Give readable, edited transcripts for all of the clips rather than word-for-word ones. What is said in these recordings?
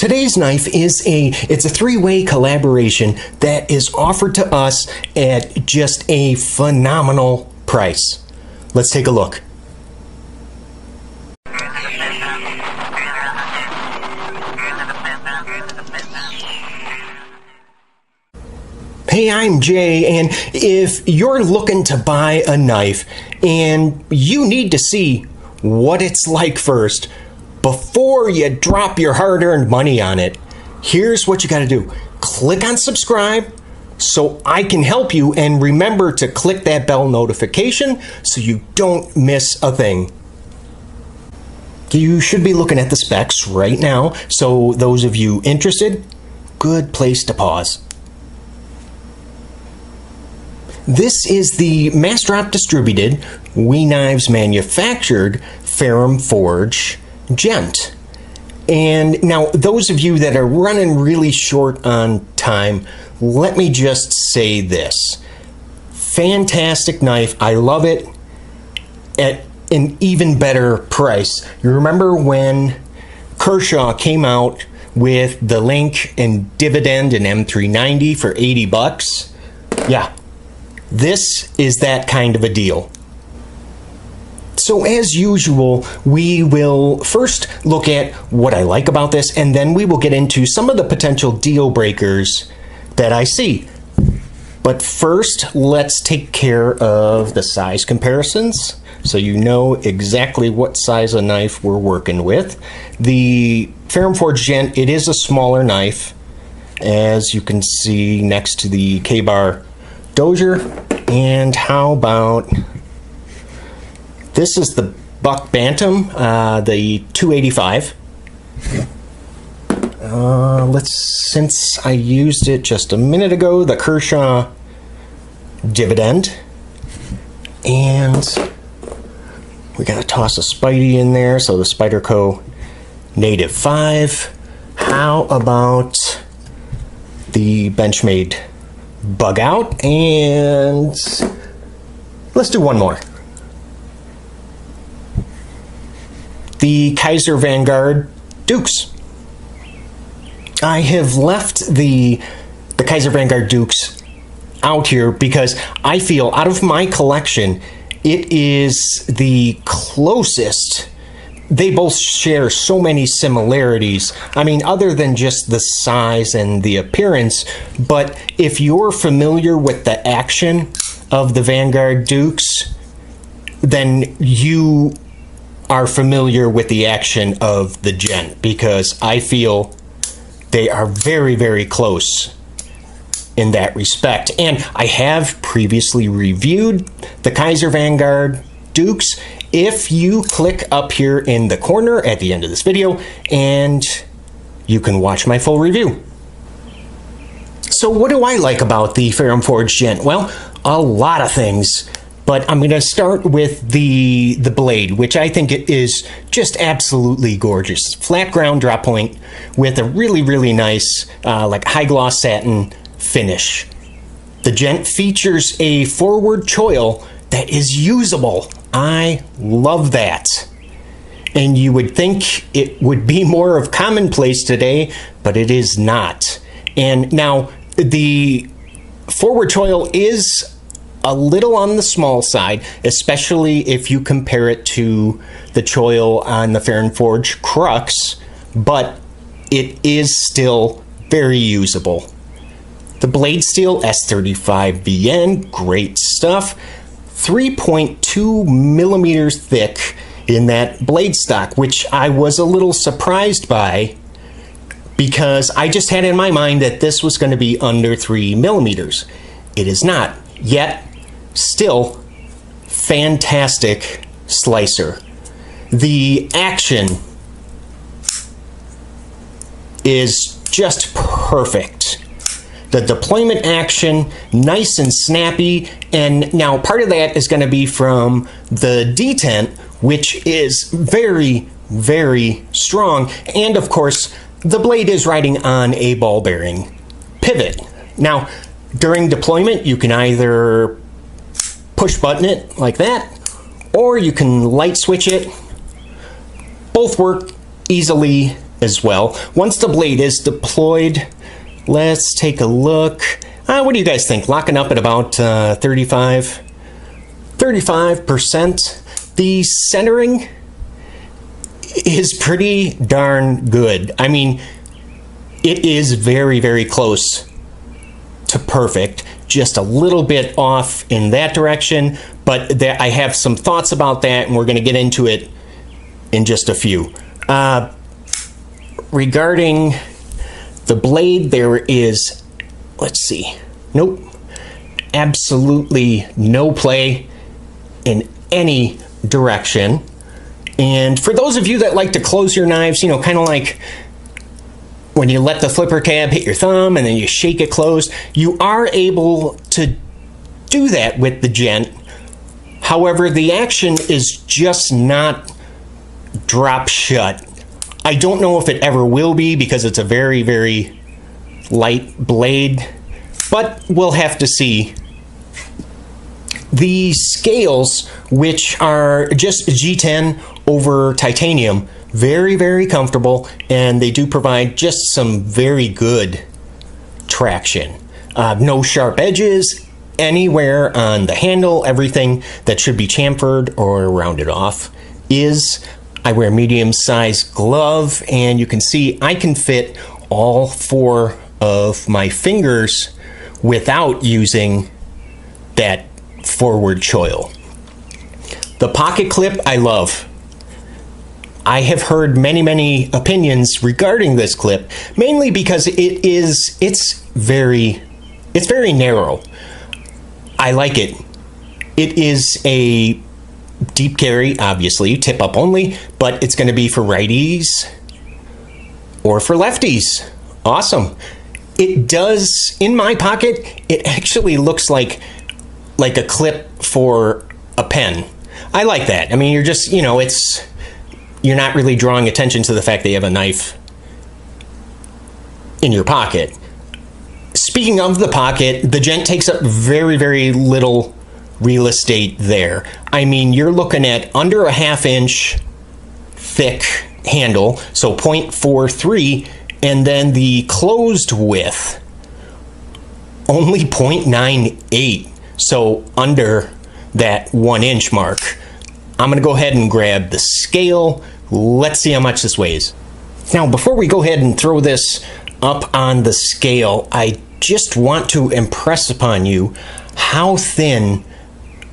Today's knife is it's a three-way collaboration that is offered to us at just a phenomenal price. Let's take a look. Hey, I'm Jay, and if you're looking to buy a knife and you need to see what it's like first before you drop your hard-earned money on it, here's what you got to do. Click on subscribe so I can help you, and remember to click that bell notification so you don't miss a thing. You should be looking at the specs right now, so those of you interested, good place to pause. This is the Massdrop distributed, We Knives manufactured Ferrum Forge Gent. And now those of you that are running really short on time, let me just say this. Fantastic knife. I love it at an even better price. You remember when Kershaw came out with the Link and Dividend and M390 for 80 bucks? Yeah. This is that kind of a deal. So as usual, we will first look at what I like about this, and then we will get into some of the potential deal breakers that I see. But first, let's take care of the size comparisons so you know exactly what size of knife we're working with. The Ferrum Forge Gent, it is a smaller knife, as you can see next to the K-Bar Dozier. And how about this? Is the Buck Bantam, the 285. Since I used it just a minute ago, the Kershaw Dividend, and we gotta toss a Spidey in there, so the Spyderco Native 5. How about the Benchmade Bug Out? And let's do one more. The Kaiser Vanguard Dukes. I have left the Kaiser Vanguard Dukes out here because I feel out of my collection it is the closest. They both share so many similarities. I mean, other than just the size and the appearance, but if you're familiar with the action of the Vanguard Dukes, then you are familiar with the action of the Gent, because I feel they are very, very close in that respect. And I have previously reviewed the Kaiser Vanguard Dukes. If you click up here in the corner at the end of this video, and you can watch my full review. So what do I like about the Ferrum Forge Gent? Well, a lot of things, but I'm going to start with the blade, which I think it is just absolutely gorgeous. Flat ground drop point with a really, really nice like high gloss satin finish. The Gent features a forward choil that is usable. I love that. And you would think it would be more of commonplace today, but it is not. And now the forward choil is a little on the small side, especially if you compare it to the choil on the Ferrum Forge Crux, but it is still very usable. The blade steel S35VN, great stuff. 3.2 millimeters thick in that blade stock, which I was a little surprised by because I just had in my mind that this was going to be under 3 millimeters. It is not, yet still fantastic slicer. The action is just perfect. The deployment action, nice and snappy, and now part of that is going to be from the detent, which is very, very strong, and of course, the blade is riding on a ball bearing pivot. Now, during deployment, you can either push button it like that, or you can light switch it. Both work easily as well. Once the blade is deployed, let's take a look. What do you guys think? Locking up at about 35%. The centering is pretty darn good. I mean, it is very, very close to perfect. Just a little bit off in that direction, but I have some thoughts about that, and we're going to get into it in just a few. Regarding the blade, there is, let's see, nope, absolutely no play in any direction. And for those of you that like to close your knives, you know, kind of like when you let the flipper tab hit your thumb and then you shake it closed, you are able to do that with the Gent. However, the action is just not drop shut. I don't know if it ever will be because it's a very, very light blade, but we'll have to see. The scales, which are just G10 over titanium, very, very comfortable, and they do provide just some very good traction. No sharp edges anywhere on the handle. Everything that should be chamfered or rounded off is. I wear medium-sized glove, and you can see I can fit all 4 of my fingers without using that forward choil. The pocket clip I love. I have heard many opinions regarding this clip, mainly because it's very narrow. I like it. It is a deep carry, obviously, tip up only, but it's going to be for righties or for lefties. Awesome. It does, in my pocket, it actually looks like a clip for a pen. I like that. I mean, you're just, you know, you're not really drawing attention to the fact that you have a knife in your pocket. Speaking of the pocket, the Gent takes up very, very little real estate there. I mean, you're looking at under a 1/2 inch thick handle, so 0.43, and then the closed width only 0.98, so under that 1 inch mark. I'm going to go ahead and grab the scale. Let's see how much this weighs. Now, before we go ahead and throw this up on the scale, I just want to impress upon you how thin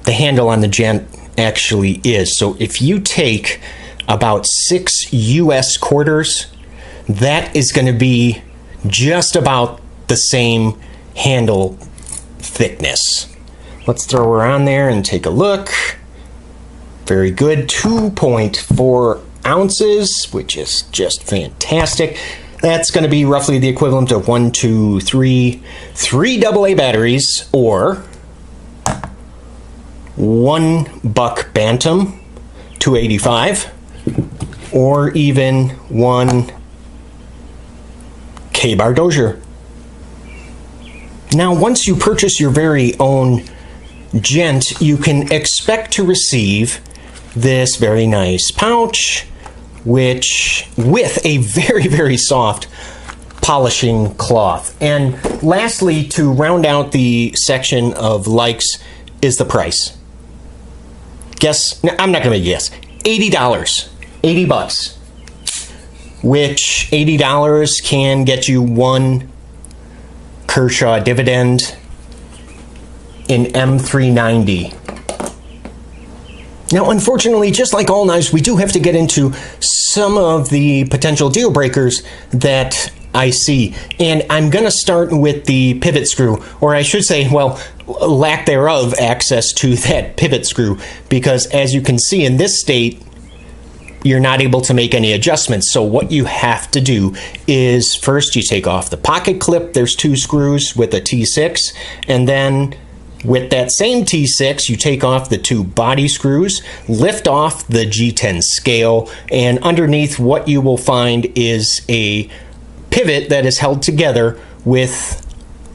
the handle on the Gent actually is. So if you take about 6 US quarters, that is going to be just about the same handle thickness. Let's throw her on there and take a look. Very good, 2.4 ounces, which is just fantastic. That's going to be roughly the equivalent of 3 AA batteries, or 1 buck Bantam 285, or even 1 K-bar Dozier. Now, once you purchase your very own Gent, you can expect to receive this very nice pouch, which with a very, very soft polishing cloth. And lastly, to round out the section of likes, is the price. Guess, no, I'm not going to guess. $80. 80 bucks. Which $80 can get you 1 Kershaw dividend in M390. Now, unfortunately, just like all knives, we do have to get into some of the potential deal breakers that I see. And I'm going to start with the pivot screw, or I should say, well, lack thereof access to that pivot screw, because as you can see in this state, you're not able to make any adjustments. So what you have to do is first you take off the pocket clip. There's 2 screws with a T6, and then with that same T6, you take off the 2 body screws, lift off the G10 scale, and underneath what you will find is a pivot that is held together with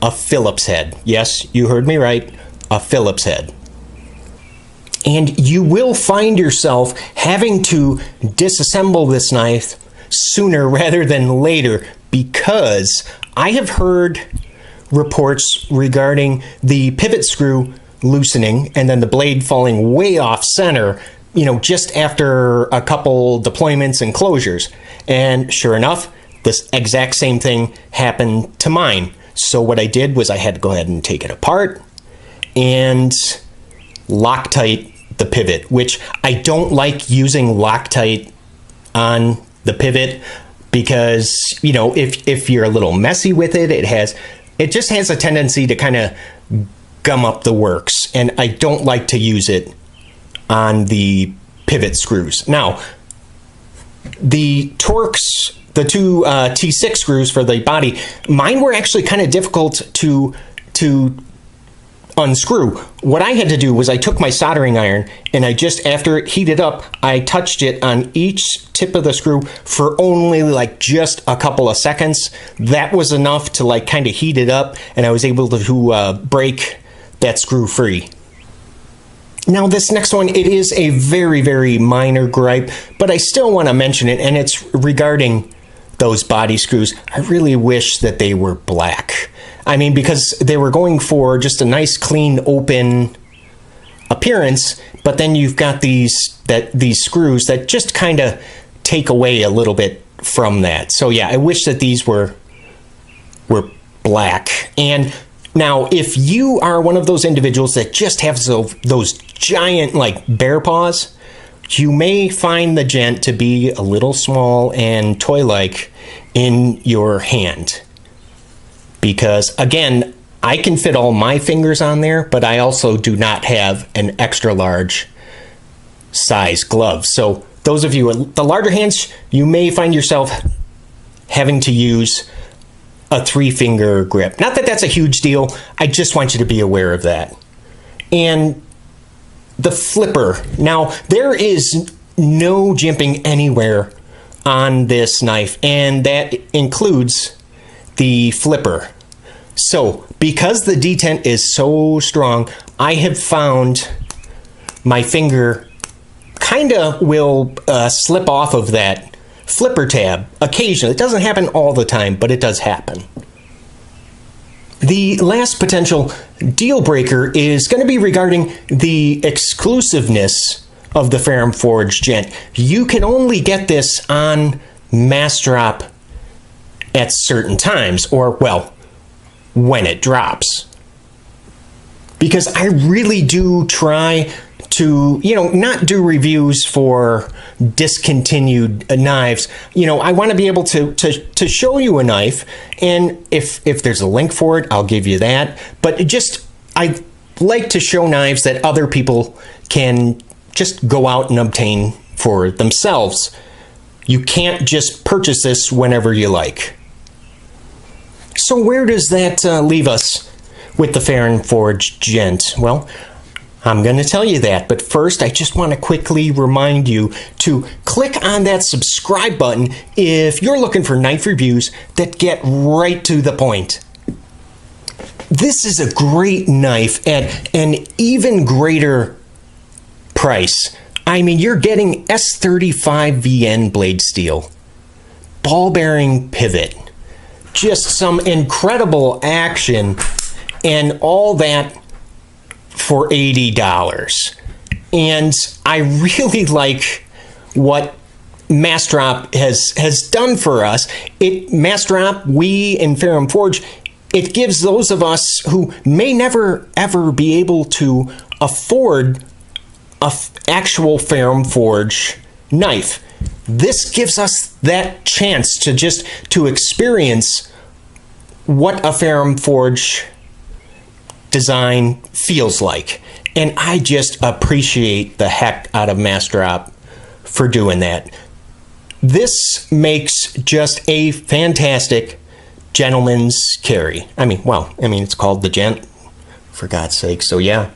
a Phillips head. Yes, you heard me right, a Phillips head. And you will find yourself having to disassemble this knife sooner rather than later, because I have heard reports regarding the pivot screw loosening and then the blade falling way off center, you know, just after a couple deployments and closures. And sure enough, this exact same thing happened to mine. So what I did was I had to go ahead and take it apart and Loctite the pivot, which I don't like using Loctite on the pivot because, you know, if you're a little messy with it, it just has a tendency to kind of gum up the works, and I don't like to use it on the pivot screws. Now, the Torx, the two T6 screws for the body, mine were actually kind of difficult to unscrew. What I had to do was I took my soldering iron and I just, after it heated up, I touched it on each tip of the screw for only like just a couple of seconds. That was enough to like kind of heat it up, and I was able to break that screw free. Now this next one, it is a very, very minor gripe, but I still want to mention it, and it's regarding those body screws. I really wish that they were black. I mean, because they were going for just a nice, clean, open appearance, but then you've got these screws that just kind of take away a little bit from that. So yeah, I wish that these were black. And now, if you are one of those individuals that just have those giant, like, bear paws, you may find the Gent to be a little small and toy-like in your hand. Because, again, I can fit all my fingers on there, but I also do not have an extra large size glove. So those of you with the larger hands, you may find yourself having to use a 3-finger grip. Not that that's a huge deal. I just want you to be aware of that. And the flipper. Now, there is no jimping anywhere on this knife, and that includes the flipper. So, because the detent is so strong, I have found my finger kind of will slip off of that flipper tab occasionally. It doesn't happen all the time, but it does happen. The last potential deal breaker is going to be regarding the exclusiveness of the Ferrum Forge Gent. You can only get this on Massdrop at certain times, or, well, when it drops. Because I really do try to, you know, not do reviews for discontinued knives. You know, I want to be able to show you a knife, and if there's a link for it, I'll give you that. But I like to show knives that other people can just go out and obtain for themselves. You can't just purchase this whenever you like. So where does that leave us with the Ferrum Forge Gent? Well, I'm going to tell you that, but first I just want to quickly remind you to click on that subscribe button if you're looking for knife reviews that get right to the point. This is a great knife at an even greater price. I mean, you're getting S35 VN blade steel, ball bearing pivot, just some incredible action, and all that for $80. And I really like what Massdrop has done for us. Massdrop, we in Ferrum Forge, it gives those of us who may never ever be able to afford an actual Ferrum Forge knife. This gives us that chance to experience what a Ferrum Forge design feels like. And I just appreciate the heck out of Massdrop for doing that. This makes just a fantastic gentleman's carry. I mean, well, it's called the Gent, for God's sake. So yeah.